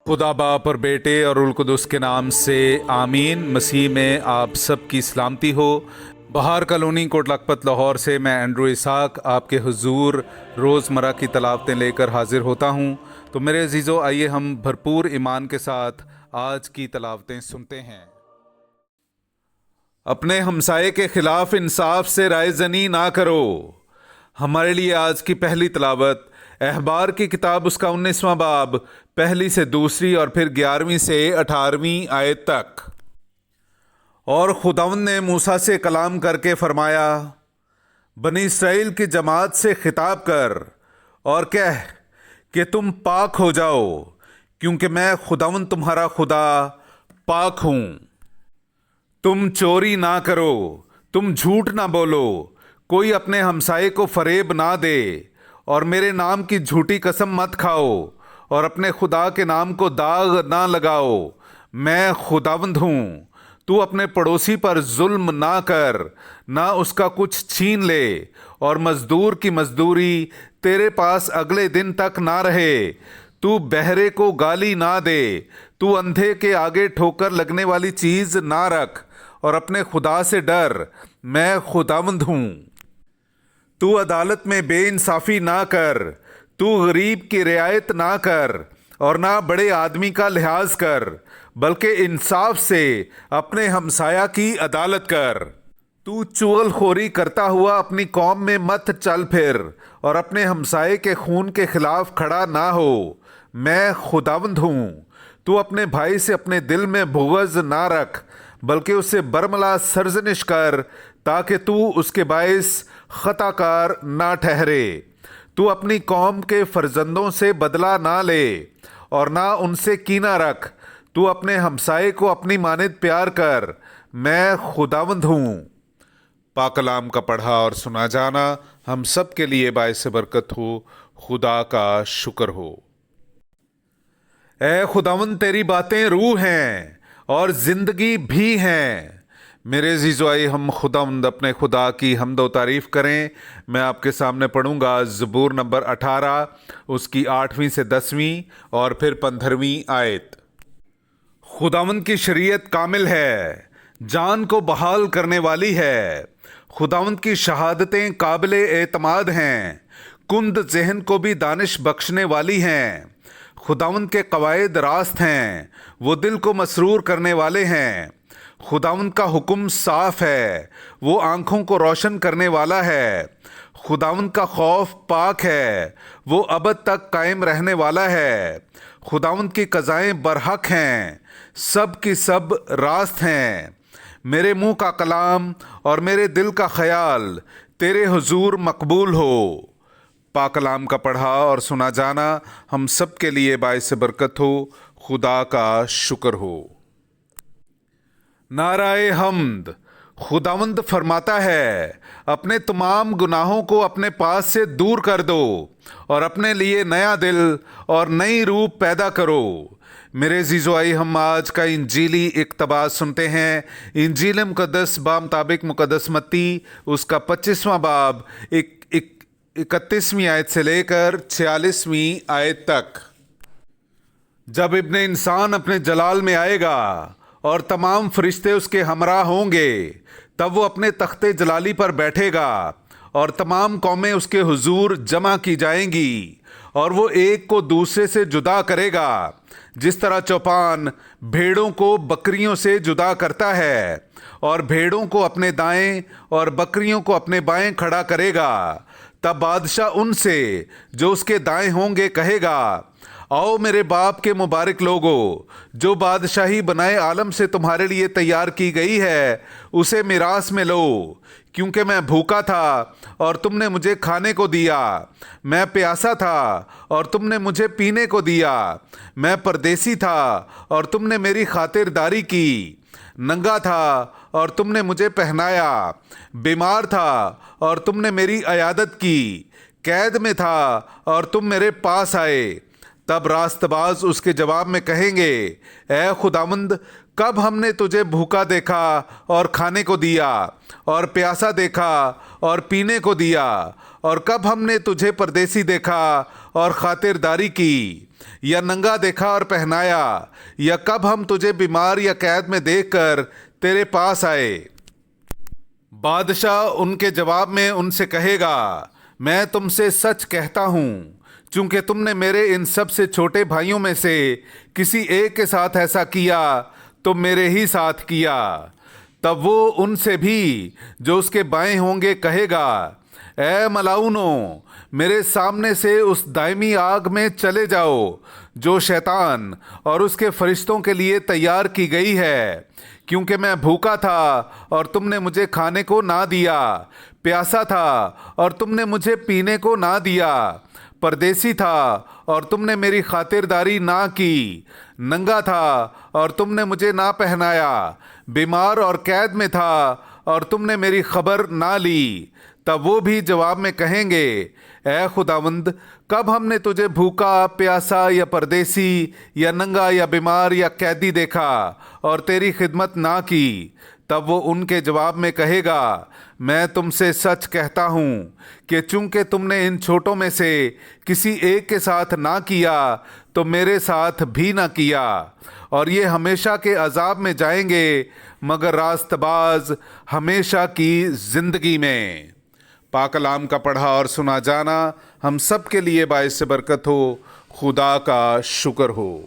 खुदा बाप और बेटे और उल कुदस के नाम से आमीन। मसीह में आप सब की सलामती हो। बहार कॉलोनी कोट लखपत लाहौर से मैं एंड्रू इसाक आपके हुजूर रोज़मर्रा की तलावतें लेकर हाजिर होता हूँ। तो मेरे अजीज़ों, आइए हम भरपूर ईमान के साथ आज की तलावतें सुनते हैं। अपने हमसाये के खिलाफ इंसाफ से राय जनी ना करो। हमारे लिए आज की पहली तलावत अहबार की किताब उसका 19वां बाब पहली से दूसरी और फिर 11वीं से 18वीं आयत तक। और खुदावंद ने मूसा से कलाम करके फरमाया, बनी इसराइल की जमात से खिताब कर और कह कि तुम पाक हो जाओ, क्योंकि मैं खुदावंद तुम्हारा खुदा पाक हूँ। तुम चोरी ना करो, तुम झूठ ना बोलो, कोई अपने हमसाये को फरेब ना दे, और मेरे नाम की झूठी कसम मत खाओ, और अपने खुदा के नाम को दाग ना लगाओ। मैं खुदावंद हूँ। तू अपने पड़ोसी पर जुल्म ना कर, ना उसका कुछ छीन ले, और मजदूर की मजदूरी तेरे पास अगले दिन तक ना रहे। तू बहरे को गाली ना दे, तू अंधे के आगे ठोकर लगने वाली चीज ना रख, और अपने खुदा से डर। मैं खुदावंद हूँ। तू अदालत में बेइंसाफी ना कर, तू गरीब की रियायत ना कर, और ना बड़े आदमी का लिहाज कर, बल्कि इंसाफ से अपने हमसाया की अदालत कर। तू चुगलखोरी करता हुआ अपनी कौम में मत चल फिर, और अपने हमसाये के खून के खिलाफ खड़ा ना हो। मैं खुदावंद हूँ। तू अपने भाई से अपने दिल में बुग़्ज़ ना रख, बल्कि उससे बरमला सरजनिश कर, ताकि तू उसके बाइस खताकार ना ठहरे। तू अपनी कौम के फर्जंदों से बदला ना ले, और ना उनसे कीना रख। तू अपने हमसाये को अपनी मानिद प्यार कर। मैं खुदावंद हूँ। पाक कलाम का पढ़ा और सुना जाना हम सब के लिए बाइस बरकत हो। खुदा का शुक्र हो। ए खुदावंद, तेरी बातें रूह हैं और ज़िंदगी भी हैं। मेरे अज़ीज़ो, आइए हम खुदावंद अपने खुदा की हम्द व तारीफ़ करें। मैं आपके सामने पढ़ूंगा ज़बूर नंबर 18, उसकी 8वीं से 10वीं और फिर 15वीं आयत। खुदावंद की शरीयत कामिल है, जान को बहाल करने वाली है। खुदावंद की शहादतें काबिले एतमाद हैं, कुंद जहन को भी दानिश बख्शने वाली हैं। खुदावंद के कवायद रास्त हैं, वो दिल को मसरूर करने वाले हैं। खुदावंद का हुक्म साफ है, वो आंखों को रोशन करने वाला है। खुदावंद का खौफ पाक है, वो अबद तक कायम रहने वाला है। खुदावंद की क़ज़ाएं बरहक हैं, सब की सब रास्त हैं। मेरे मुंह का कलाम और मेरे दिल का ख्याल तेरे हुजूर मकबूल हो। पाक कलाम का पढ़ा और सुना जाना हम सब के लिए बाइस बरकत हो। खुदा का शुक्र हो। नाराए हम्द। खुदावंद फरमाता है, अपने तमाम गुनाहों को अपने पास से दूर कर दो, और अपने लिए नया दिल और नई रूह पैदा करो। मेरे अज़ीज़ो, आइए हम आज का इंजीली इक़्तिबास सुनते हैं। इंजील मुक़द्दस बा मुताबिक मुक़द्दस मत्ती उसका 25वां बाब 31वीं आयत से लेकर 46वीं आयत तक। जब इब्ने इंसान अपने जलाल में आएगा और तमाम फरिश्ते उसके हमरा होंगे, तब वो अपने तख्ते जलाली पर बैठेगा, और तमाम कौमें उसके हुजूर जमा की जाएंगी, और वो एक को दूसरे से जुदा करेगा, जिस तरह चौपान भेड़ों को बकरियों से जुदा करता है, और भेड़ों को अपने दाएं और बकरियों को अपने बाएं खड़ा करेगा। तब बादशाह उनसे जो उसके दाएं होंगे कहेगा, आओ मेरे बाप के मुबारक लोगो, जो बादशाही बनाए आलम से तुम्हारे लिए तैयार की गई है, उसे मिरास में लो। क्योंकि मैं भूखा था और तुमने मुझे खाने को दिया, मैं प्यासा था और तुमने मुझे पीने को दिया, मैं परदेसी था और तुमने मेरी खातिरदारी की, नंगा था और तुमने मुझे पहनाया, बीमार था और तुमने मेरी अयादत की, कैद में था और तुम मेरे पास आए। तब रास्तबाज उसके जवाब में कहेंगे, ए खुदावंद, कब हमने तुझे भूखा देखा और खाने को दिया, और प्यासा देखा और पीने को दिया, और कब हमने तुझे परदेसी देखा और खातिरदारी की। یا ننگا دیکھا اور پہنایا، یا کب ہم تجھے بیمار یا قید میں دیکھ کر تیرے پاس آئے؟ بادشاہ ان کے جواب میں ان سے کہے گا، میں تم سے سچ کہتا ہوں، چونکہ تم نے میرے ان سب سے چھوٹے بھائیوں میں سے کسی ایک کے ساتھ ایسا کیا تو میرے ہی ساتھ کیا۔ تب وہ ان سے بھی جو اس کے بائیں ہوں گے کہے گا، اے ملاؤنو، میرے سامنے سے اس دائمی آگ میں چلے جاؤ جو شیطان اور اس کے فرشتوں کے لیے تیار کی گئی ہے، کیونکہ میں بھوکا تھا اور تم نے مجھے کھانے کو نہ دیا، پیاسا تھا اور تم نے مجھے پینے کو نہ دیا، پردیسی تھا اور تم نے میری خاطرداری نہ کی، ننگا تھا اور تم نے مجھے نہ پہنایا، بیمار اور قید میں تھا اور تم نے میری خبر نہ لی۔ تب وہ بھی جواب میں کہیں گے، اے خداوند، کب ہم نے تجھے بھوکا، پیاسا یا پردیسی یا ننگا یا بیمار یا قیدی دیکھا اور تیری خدمت نہ کی؟ تب وہ ان کے جواب میں کہے گا، میں تم سے سچ کہتا ہوں کہ چونکہ تم نے ان چھوٹوں میں سے کسی ایک کے ساتھ نہ کیا تو میرے ساتھ بھی نہ کیا۔ اور یہ ہمیشہ کے عذاب میں جائیں گے، مگر راست باز ہمیشہ کی زندگی میں۔ پاک کلام کا پڑھا اور سنا جانا ہم سب کے لیے باعث برکت ہو۔ خدا کا شکر ہو۔